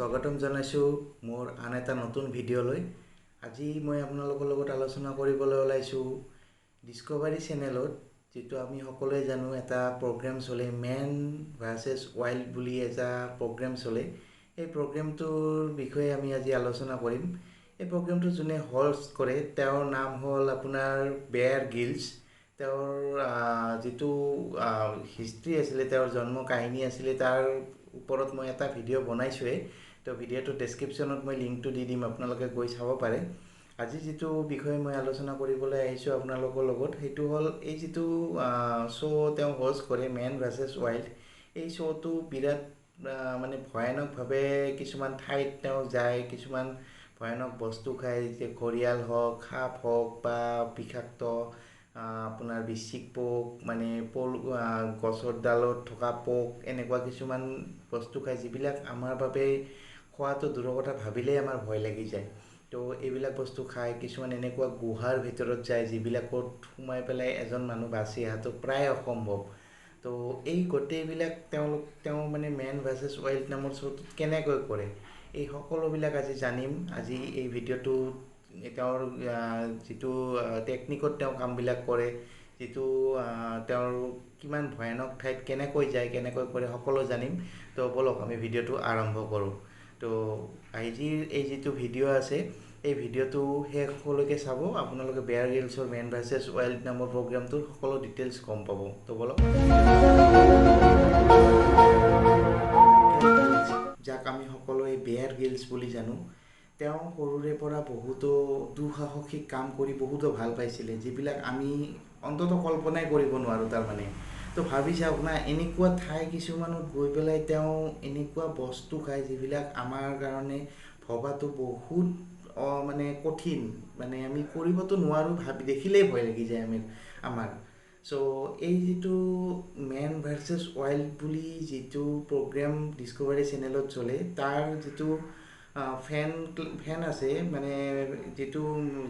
স্বাগতম জনাইছো মোৰ আন এটা নতুন ভিডিঅ'লৈ। আজি মই আপোনালোকৰ লগত আলোচনা কৰিবলৈ ওলাইছো ডিস্কভাৰী চেনেলত যেটো আমি সকলোৱে জানো এটা প্ৰগ্ৰাম চলে মেন ভাৰ্চেছ ওয়াইল্ড বুলি এটা প্ৰগ্ৰাম চলে। এই প্ৰগ্ৰামটোৰ বিষয়ে আমি আজি আলোচনা কৰিম। এই প্ৰগ্ৰামটো যোনে হোষ্ট কৰে তেওঁৰ নাম হ'ল আপোনাৰ বেয়াৰ গিলছ। তেওঁৰ যেটো হিষ্ট্ৰী আছিলে, তেওঁৰ জন্ম কাহিনী আছিলে, তাৰ ওপৰত মই এটা ভিডিঅ' বনাইছোৱে। তো ভিডিঅ'টো ডেসক্ৰিপশ্যনত মই লিংকটো দি দিম, আপোনালোকে গৈ চাব পাৰে। আজি যেটো বিষয় মই আলোচনা কৰিবলৈ আহিছো আপোনালোকৰ লগত সেইটো হ'ল এই যেটো শ্ব' তেওঁ হোষ্ট কৰে মেন ভাৰ্চেছ ওয়াইল্ড। এই শ্ব'টো বিৰাট মানে ভয়ানকভাৱে কিছুমান ঠাইত তেওঁ যায়, কিছুমান ভয়ানক বস্তু খায়, যে ঘৰিয়াল হওক, সাপ হওক বা বিষাক্ত আপোনাৰ বৃশ্চিক পোক, মানে গছৰ ডালত থকা পোক, এনেকুৱা কিছুমান বস্তু খায় যিবিলাক আমাৰ বাবে খোৱাটো দূৰৰ কথা, ভাবিলেই আমাৰ ভয় লাগি যায়। তো এইবিলাক বস্তু খায়। কিছুমান এনেকুৱা গুহাৰ ভিতৰত যায় যিবিলাকত সোমাই পেলাই এজন মানুহ বাচি অহাটো প্ৰায় অসম্ভৱ। তো এই গোটেইবিলাক তেওঁ মানে মেন ভাৰ্চেছ ওয়াইল্ড নামৰ শ্ব'টোত কেনেকৈ কৰে, এই সকলোবিলাক আজি জানিম। আজি এই ভিডিঅ'টো তেওঁৰ যেটো টেকনিকত তেওঁ কামবিলাক কৰে, যেটো তেওঁৰ কিমান ভয়ানক ঠাইত কেনেকৈ যায়, কেনেকৈ কৰে, সকলো জানিম। তো বলক আমি ভিডিঅ'টো আৰম্ভ কৰোঁ। তো আজিৰ এই যেটো ভিডিঅ' আছে এই ভিডিঅ'টো শেষলৈকে চাব, আপোনালোকে বেয়াৰ গিলছৰ মেন ভাৰ্চেছ ওয়াইল্ড নামৰ প্ৰগ্ৰামটোৰ সকলো ডিটেইলছ গম পাব। তো বলক, যাক আমি সকলোৱে বেয়াৰ গিলছ বুলি জানো, তেওঁ সৰুৰে পৰা বহুতো দুঃসাহসিক কাম কৰি বহুতো ভাল পাইছিলে, যিবিলাক আমি অন্তত কল্পনাই কৰিব নোৱাৰোঁ তাৰমানে। তো ভাবি চাওক না, এনেকুৱা ঠাই কিছুমানত গৈ পেলাই তেওঁ এনেকুৱা বস্তু খায় যিবিলাক আমাৰ কাৰণে ভবাটো বহুত মানে কঠিন, মানে আমি কৰিবতো নোৱাৰোঁ, দেখিলেই ভয় লাগি যায় আমাৰ। চ' এই যেটো মেন ভাৰ্চেছ ওয়াইল্ড বুলি যেটো প্ৰগ্ৰাম ডিস্কভাৰী চেনেলত চলে, তাৰ যেটো ফেন আছে, মানে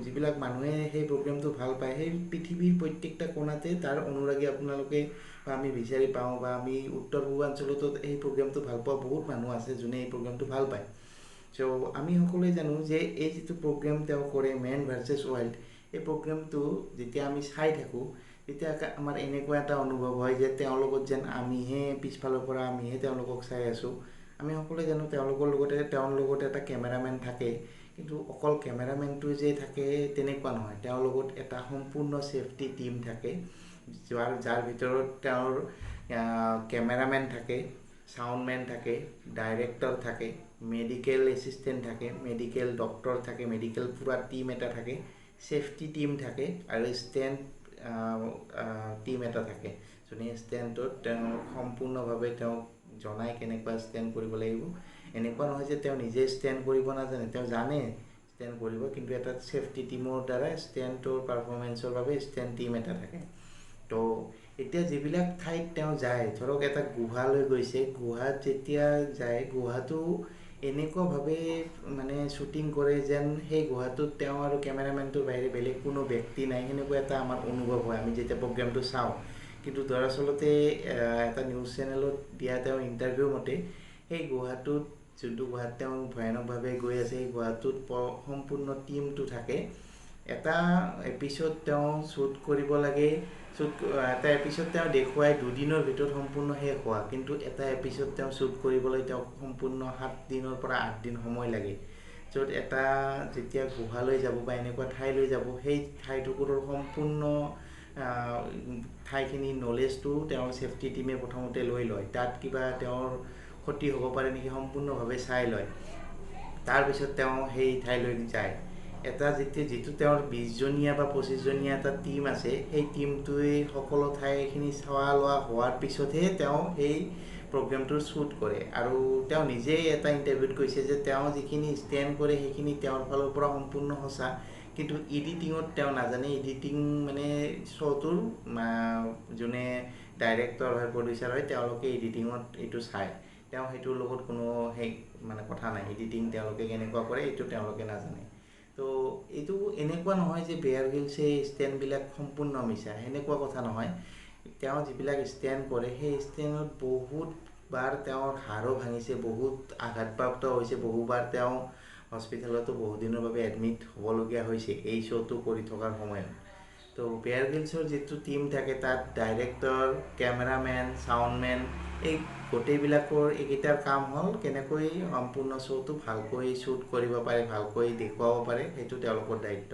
যিবিলাক মানুহে সেই প্ৰগ্ৰামটো ভাল পায়, সেই পৃথিৱীৰ প্ৰত্যেকটা কোণাতে তাৰ অনুৰাগী আপোনালোকে বা আমি বিচাৰি পাওঁ, বা আমি উত্তৰ পূৰ্বাঞ্চলতো এই প্ৰগ্ৰামটো ভাল পোৱা বহুত মানুহ আছে যোনে এই প্ৰগ্ৰামটো ভাল পায়। চ' আমি সকলোৱে জানো যে এই যেটো প্ৰগ্ৰাম তেওঁ কৰে মেন ভাৰ্চেছ ওয়াইল্ড, এই প্ৰগ্ৰামটো যেতিয়া আমি চাই থাকোঁ তেতিয়া আমাৰ এনেকুৱা এটা অনুভৱ হয় যে তেওঁলোকক যেন আমিহে পিছফালৰ পৰা আমিহে তেওঁলোকক চাই আছোঁ। আমি সকলোৱে জানো তেওঁৰ লগত এটা কেমেৰামেন থাকে, কিন্তু অকল কেমেৰামেনটো যে থাকে তেনেকুৱা নহয়, তেওঁৰ লগত এটা সম্পূৰ্ণ ছেফটি টিম থাকে, যাৰ ভিতৰত তেওঁৰ কেমেৰামেন থাকে, সাউণ্ডমেন থাকে, ডাইৰেক্টৰ থাকে, মেডিকেল এছিষ্টেণ্ট থাকে, মেডিকেল ডক্টৰ থাকে, মেডিকেল পুৰা টিম এটা থাকে, ছেফটি টিম থাকে আৰু ষ্টেণ্ড টিম এটা থাকে, যোনে ষ্টেণ্ডত তেওঁ সম্পূৰ্ণভাৱে তেওঁক জনাই কেনেকুৱা ষ্টেণ্ড কৰিব লাগিব। এনেকুৱা নহয় যে তেওঁ নিজে ষ্টেণ্ড কৰিব নাজানে, তেওঁ জানে ষ্টেণ্ড কৰিব, কিন্তু এটা ছেফটি টিমৰ দ্বাৰা ষ্টেণ্ডটোৰ পাৰফৰ্মেঞ্চৰ বাবে ষ্টেণ্ড টিম এটা থাকে। তো এতিয়া যিবিলাক ঠাইত তেওঁ যায়, ধৰক এটা গুহালৈ গৈছে, গুহাত যেতিয়া যায়, গুহাটো এনেকুৱাভাৱে মানে শ্বুটিং কৰে যেন সেই গুহাটোত তেওঁ আৰু কেমেৰামেনটোৰ বাহিৰে বেলেগ কোনো ব্যক্তি নাই, সেনেকুৱা এটা আমাৰ অনুভৱ হয় আমি যেতিয়া প্ৰগ্ৰামটো চাওঁ। কিন্তু দৰাচলতে এটা নিউজ চেনেলত দিয়া তেওঁ ইণ্টাৰভিউ মতে সেই গুহাটোত, যোনটো গুহাত তেওঁ ভয়ানকভাৱে গৈ আছে, সেই গুহাটোত সম্পূৰ্ণ টিমটো থাকে। এটা এপিছড তেওঁ শ্বুট কৰিব লাগে, এটা এপিছড তেওঁ দেখুৱাই 2 দিনৰ ভিতৰত সম্পূৰ্ণ শেষ হোৱা, কিন্তু এটা এপিছড তেওঁ শ্বুট কৰিবলৈ তেওঁক সম্পূৰ্ণ 7 দিনৰ পৰা 8 দিন সময় লাগে। য'ত এটা যেতিয়া গুহালৈ যাব বা এনেকুৱা ঠাইলৈ যাব, সেই ঠাইটুকুৰৰ সম্পূৰ্ণ ঠাইখিনি নলেজটো তেওঁৰ ছেফটি টিমে প্ৰথমতে লৈ লয়, তাত কিবা তেওঁৰ ক্ষতি হ'ব পাৰে নেকি সম্পূৰ্ণভাৱে চাই লয়, তাৰপিছত তেওঁ সেই ঠাইলৈ যায়। এটা যিটো তেওঁৰ 20জনীয়া বা 25জনীয়া এটা টীম আছে, সেই টীমটোৱে সকলো ঠাইখিনি চোৱা লোৱা হোৱাৰ পিছতহে তেওঁ সেই প্ৰগ্ৰামটোৰ শ্বুট কৰে। আৰু তেওঁ নিজেই এটা ইণ্টাৰভিউত কৈছে যে তেওঁ যিখিনি ষ্টেণ্ড কৰে সেইখিনি তেওঁৰ ফালৰ পৰা সম্পূৰ্ণ সঁচা, কিন্তু এডিটিঙত তেওঁ নাজানে। এডিটিং মানে শ্ব'টোৰ যোনে ডাইৰেক্টৰ হয়, প্ৰডিউচাৰ হয়, তেওঁলোকে এডিটিঙত এইটো চায়, তেওঁ সেইটোৰ লগত কোনো মানে কথা নাই, এডিটিং তেওঁলোকে কেনেকুৱা কৰে এইটো তেওঁলোকে নাজানে। তো এইটো এনেকুৱা নহয় যে বেয়াৰ গিলছে ষ্টেণ্ডবিলাক সম্পূৰ্ণ মিছা, সেনেকুৱা কথা নহয়। তেওঁ যিবিলাক ষ্টেণ্ড কৰে সেই ষ্টেণ্ডত বহুত বাৰ তেওঁৰ হাড়ো ভাঙিছে, বহুত আঘাতপ্ৰাপ্ত হৈছে, বহুবাৰ তেওঁ হস্পিটেলতো বহুদিনৰ বাবে এডমিট হ'বলগীয়া হৈছে এই শ্ব'টো কৰি থকাৰ সময়ত। তো বেয়াৰ গ্ৰিলছৰ যিটো টীম থাকে তাত ডাইৰেক্টৰ, কেমেৰামেন, ছাউণ্ডমেন এই গোটেইবিলাকৰ এইকেইটাৰ কাম হ'ল কেনেকৈ সম্পূৰ্ণ শ্ব'টো ভালকৈ শ্বুট কৰিব পাৰে, ভালকৈ দেখুৱাব পাৰে, সেইটো তেওঁলোকৰ দায়িত্ব।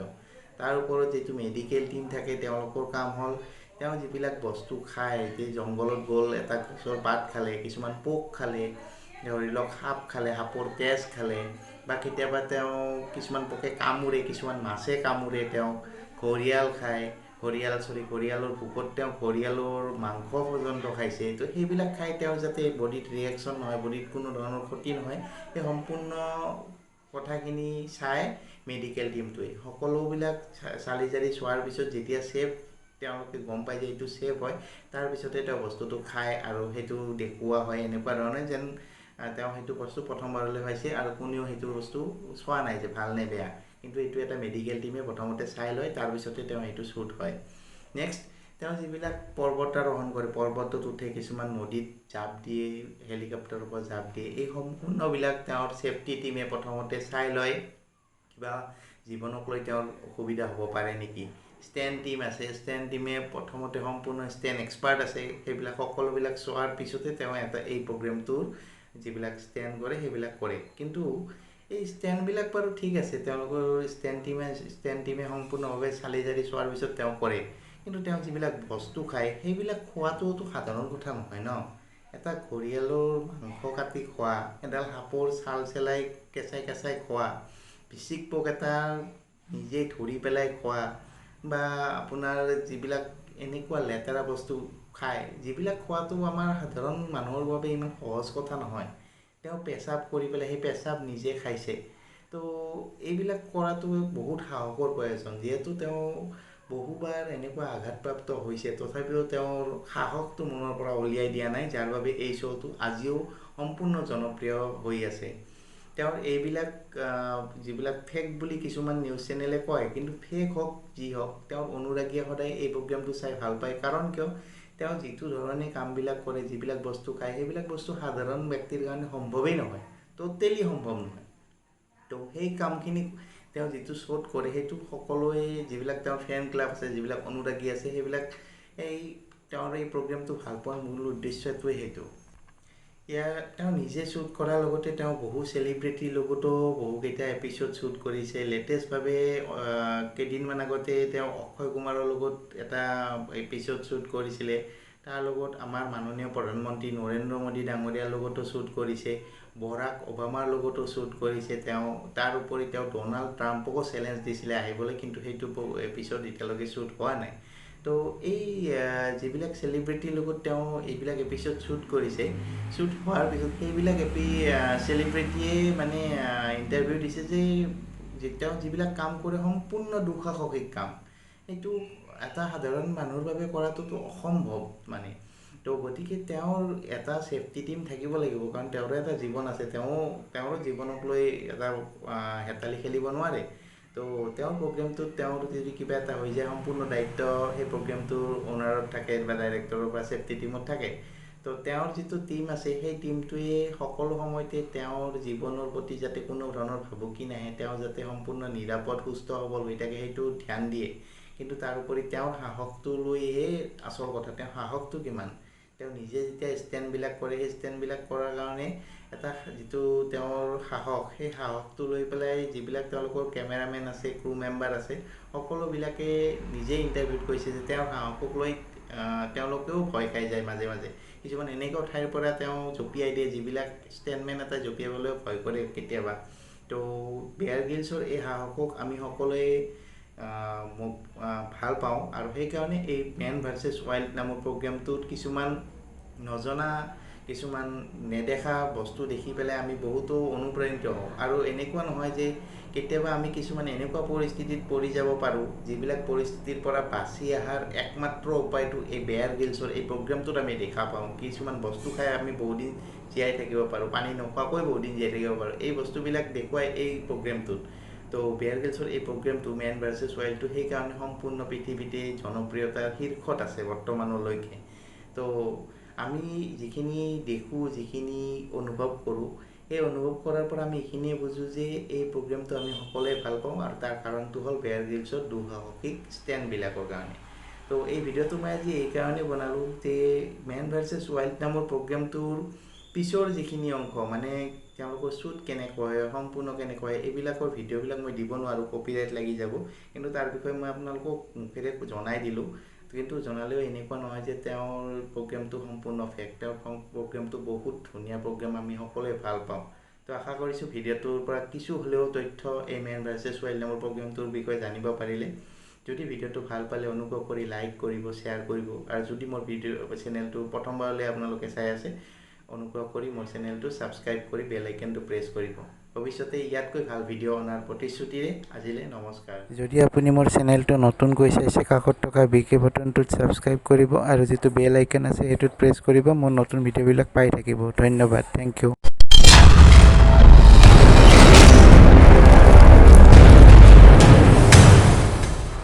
তাৰ ওপৰত যিটো মেডিকেল টীম থাকে তেওঁলোকৰ কাম হ'ল তেওঁ যিবিলাক বস্তু খায়, যে জংঘলত গ'ল এটা গছৰ পাত খালে, কিছুমান পোক খালে, ধৰি লওক সাপ খালে, সাপৰ তেজ খালে, বা কেতিয়াবা তেওঁ কিছুমান পোকে কামোৰে, কিছুমান মাছে কামোৰে, তেওঁ ঘৰিয়াল খায়, ঘৰিয়ালৰ ভোকত তেওঁ ঘৰিয়ালৰ মাংস পৰ্যন্ত খাইছে। তো সেইবিলাক খাই তেওঁ যাতে বডিত ৰিয়েকশ্যন নহয়, বডিত কোনো ধৰণৰ ক্ষতি নহয়, সেই সম্পূৰ্ণ কথাখিনি চাই মেডিকেল টীমটোৱে সকলোবিলাক চালি জাৰি চোৱাৰ পিছত যেতিয়া ছেফ তেওঁলোকে গম পায় যে এইটো ছেফ হয়, তাৰপিছতে তেওঁ বস্তুটো খায় আৰু সেইটো দেখুওৱা হয় এনেকুৱা ধৰণে যেন তেওঁ সেইটো বস্তু প্ৰথমবাৰলৈ পাইছে আৰু কোনেও সেইটো বস্তু চোৱা নাই যে ভাল নে বেয়া, কিন্তু এইটো এটা মেডিকেল টীমে প্ৰথমতে চাই লয়, তাৰপিছতে তেওঁ সেইটো শ্বুট হয়। নেক্সট তেওঁ যিবিলাক পৰ্বতাৰোহণ কৰে, পৰ্বতত উঠে, কিছুমান নদীত জাঁপ দিয়ে, হেলিকপ্টাৰৰ পৰা জাঁপ দিয়ে, এই সম্পূৰ্ণবিলাক তেওঁৰ ছেফটি টীমে প্ৰথমতে চাই লয় কিবা জীৱনক লৈ তেওঁৰ অসুবিধা হ'ব পাৰে নেকি। ষ্টেণ্ড টীম আছে, ষ্টেণ্ড টীমে প্ৰথমতে সম্পূৰ্ণ ষ্টেণ্ড এক্সপাৰ্ট আছে, সেইবিলাক সকলোবিলাক চোৱাৰ পিছতে তেওঁ এই প্ৰগ্ৰেমটোৰ যিবিলাক ষ্টেণ্ড কৰে সেইবিলাক কৰে। কিন্তু এই ষ্টেণ্ডবিলাক বাৰু ঠিক আছে, তেওঁলোকৰ ষ্টেণ্ড টীমে সম্পূৰ্ণভাৱে চালি জাৰি চোৱাৰ পিছত তেওঁ কৰে, কিন্তু তেওঁ যিবিলাক বস্তু খায় সেইবিলাক খোৱাটোতো সাধাৰণ কথা নহয় ন। এটা ঘৰিয়ালৰ মাংস কাটি খোৱা, এডাল সাপৰ ছাল চেলাই কেঁচাই কেঁচাই খোৱা, পিচিক পোক এটা নিজে ধৰি পেলাই খোৱা, বা আপোনাৰ যিবিলাক এনেকুৱা লেতেৰা বস্তু খায়, যিবিলাক খোৱাটো আমাৰ সাধাৰণ মানুহৰ বাবে ইমান সহজ কথা নহয়। তেওঁ পেচাব কৰি পেলাই সেই পেচাব নিজে খাইছে। তো এইবিলাক কৰাটো বহুত সাহসৰ প্ৰয়োজন, যিহেতু তেওঁ বহুবাৰ এনেকুৱা আঘাতপ্ৰাপ্ত হৈছে, তথাপিও তেওঁৰ সাহসটো মনৰ পৰা উলিয়াই দিয়া নাই, যাৰ বাবে এই শ্ব'টো আজিও সম্পূৰ্ণ জনপ্ৰিয় হৈ আছে। তেওঁৰ এইবিলাক যিবিলাক ফেক বুলি কিছুমান নিউজ চেনেলে কয়, কিন্তু ফেক হওক যি হওক তেওঁৰ অনুৰাগীয়ে সদায় এই প্ৰগ্ৰেমটো চাই ভাল পায়। কাৰণ কিয়, তেওঁ যিটো ধৰণে কামবিলাক কৰে, যিবিলাক বস্তু খায়, সেইবিলাক বস্তু সাধাৰণ ব্যক্তিৰ কাৰণে সম্ভৱেই নহয়, টোটেলি সম্ভৱ নহয়। তো সেই কামখিনি তেওঁ যিটো শ্ব'ত কৰে সেইটো সকলোৱে, যিবিলাক তেওঁৰ ফেন ক্লাব আছে, যিবিলাক অনুৰাগী আছে, সেইবিলাক তেওঁৰ এই প্ৰগ্ৰেমটো ভাল পোৱাৰ মূল উদ্দেশ্যটোৱে সেইটো। তেওঁ নিজে শ্বুট কৰাৰ লগতে তেওঁ বহু চেলিব্ৰিটিৰ লগতো বহুকেইটা এপিছ'ড শ্বুট কৰিছে। লেটেষ্টভাৱে কেইদিনমান আগতে তেওঁ অক্ষয় কুমাৰৰ লগত এটা এপিছ'ড শ্বুট কৰিছিলে। তাৰ লগত আমাৰ মাননীয় প্ৰধানমন্ত্ৰী নৰেন্দ্ৰ মোদী ডাঙৰীয়াৰ লগতো শ্বুট কৰিছে, বৰাক অবামাৰ লগতো শ্বুট কৰিছে তেওঁ। তাৰ উপৰি তেওঁ ডনাল্ড ট্ৰাম্পকো চেলেঞ্জ দিছিলে আহিবলৈ, কিন্তু সেইটো এপিছ'ড এতিয়ালৈকে শ্বুট হোৱা নাই। তো এই যিবিলাক চেলিব্ৰিটিৰ লগত তেওঁ এইবিলাক এপিছ'ড শ্বুট কৰিছে, শ্বুট হোৱাৰ পিছত সেইবিলাক চেলিব্ৰিটিয়ে মানে ইণ্টাৰভিউ দিছে যে তেওঁ যিবিলাক কাম কৰে সম্পূৰ্ণ দুঃসাহসিক কাম, সেইটো এটা সাধাৰণ মানুহৰ বাবে কৰাটোতো অসম্ভৱ মানে। তো গতিকে তেওঁৰ এটা ছেফটি টীম থাকিব লাগিব, কাৰণ তেওঁৰো এটা জীৱন আছে, তেওঁৰো জীৱনক লৈ এটা হেতালি খেলিব নোৱাৰে। তো তেওঁৰ প্ৰগ্ৰেমটোত তেওঁৰ যদি কিবা এটা হৈ যায়, সম্পূৰ্ণ দায়িত্ব সেই প্ৰগ্ৰেমটোৰ অ'নাৰত থাকে বা ডাইৰেক্টৰৰ বা ছেফটি টীমত থাকে। তো তেওঁৰ যিটো টীম আছে সেই টীমটোৱে সকলো সময়তে তেওঁৰ জীৱনৰ প্ৰতি যাতে কোনো ধৰণৰ ভাবুকি নাহে, তেওঁ যাতে সম্পূৰ্ণ নিৰাপদ সুস্থ সবল হৈ থাকে সেইটো ধ্যান দিয়ে। কিন্তু তাৰ উপৰি তেওঁৰ সাহসটো লৈহে আচল কথা, তেওঁৰ সাহসটো কিমান, তেওঁ নিজে যেতিয়া ষ্টেণ্ডবিলাক কৰে, সেই ষ্টেণ্ডবিলাক কৰাৰ কাৰণে এটা যিটো তেওঁৰ সাহস, সেই সাহসটো লৈ পেলাই যিবিলাক তেওঁলোকৰ কেমেৰামেন আছে, ক্ৰু মেম্বাৰ আছে, সকলোবিলাকে নিজে ইণ্টাৰভিউত কৈছে যে তেওঁৰ সাহসক লৈ তেওঁলোকেও ভয় খাই যায় মাজে মাজে। কিছুমান এনেকুৱা ঠাইৰ পৰা তেওঁ জঁপিয়াই দিয়ে যিবিলাক ষ্টেণ্ডমেন এটাই জঁপিয়াবলৈও ভয় কৰে কেতিয়াবা। তো বেয়াৰ গ্ৰিলছৰ এই সাহসক আমি সকলোৱে ভাল পাওঁ, আৰু সেইকাৰণে এই মেন ভাৰ্চেছ ৱাইল্ড নামৰ প্ৰগ্ৰেমটোত কিছুমান নজনা, কিছুমান নেদেখা বস্তু দেখি পেলাই আমি বহুতো অনুপ্ৰাণিত হওঁ। আৰু এনেকুৱা নহয় যে কেতিয়াবা আমি কিছুমান এনেকুৱা পৰিস্থিতিত পৰি যাব পাৰোঁ, যিবিলাক পৰিস্থিতিৰ পৰা বাচি অহাৰ একমাত্ৰ উপায়টো এই বেয়াৰ গ্ৰিলছৰ এই প্ৰগ্ৰেমটোত আমি দেখা পাওঁ। কিছুমান বস্তু খাই আমি বহুদিন জীয়াই থাকিব পাৰোঁ, পানী নোখোৱাকৈ বহুদিন জীয়াই থাকিব পাৰোঁ, এই বস্তুবিলাক দেখুৱাই এই প্ৰগ্ৰেমটোত। তো বেয়াৰ গ্ৰিলছৰ এই প্ৰগ্ৰেমটো মেন ভাৰ্চেছ ৱাইল্ডটো সেইকাৰণে সম্পূৰ্ণ পৃথিৱীতে জনপ্ৰিয়তাৰ শীৰ্ষত আছে বৰ্তমানলৈকে। তো আমি যিখিনি দেখোঁ যিখিনি অনুভৱ কৰোঁ সেই অনুভৱ কৰাৰ পৰা আমি এইখিনিয়ে বুজোঁ যে এই প্ৰগ্ৰেমটো আমি সকলোৱে ভাল পাওঁ আৰু তাৰ কাৰণটো হ'ল বেয়াৰ গ্ৰিলছৰ দুঃসাহসিক ষ্টেণ্ডবিলাকৰ কাৰণে। তো এই ভিডিঅ'টো মই আজি এইকাৰণে বনালোঁ যে মেন ভাৰ্চেছ ৱাইল্ড নামৰ প্ৰগ্ৰেমটোৰ পিছৰ যিখিনি অংশ মানে তেওঁলোকৰ শ্বুট কেনেকুৱা হয় সম্পূৰ্ণ কেনেকুৱা হয় এইবিলাকৰ ভিডিঅ'বিলাক মই দিব নোৱাৰোঁ, কপিৰাইট লাগি যাব। কিন্তু তাৰ বিষয়ে মই আপোনালোকক মুখেৰে জনাই দিলোঁ। কিন্তু জনালেও এনেকুৱা নহয় যে তেওঁৰ প্ৰগ্ৰেমটো সম্পূৰ্ণ ফেক। তেওঁৰ প্ৰগ্ৰেমটো বহুত ধুনীয়া প্ৰগ্ৰেম, আমি সকলোৱে ভাল পাওঁ। তো আশা কৰিছোঁ ভিডিঅ'টোৰ পৰা কিছু হ'লেও তথ্য এই মেন ভাৰ্চেছ ৱাইল্ড নামৰ প্ৰগ্ৰেমটোৰ বিষয়ে জানিব পাৰিলে। যদি ভিডিঅ'টো ভাল পালে অনুগ্ৰহ কৰি লাইক কৰিব, শ্বেয়াৰ কৰিব। আৰু যদি মোৰ চেনেলটো প্ৰথমবাৰলৈ আপোনালোকে চাই আছে অনুগ্ৰহ কৰি মোৰ চেনেলটো ছাবস্ক্ৰাইব কৰি বেল আইকনটো প্ৰেছ কৰিব। ভৱিষ্যতে ইয়াতকৈ ভাল ভিডিঅ' অনাৰ প্ৰতিশ্ৰুতিৰে আজিলৈ নমস্কাৰ। যদি আপুনি মোৰ চেনেলটো নতুনকৈ চাইছে কাষত থকা বিকে বটনটোত ছাবস্ক্ৰাইব কৰিব আৰু যিটো বেল আইকন আছে সেইটোত প্ৰেছ কৰিব। মোৰ নতুন ভিডিঅ'বিলাক পাই থাকিব। ধন্যবাদ, থেংক ইউ।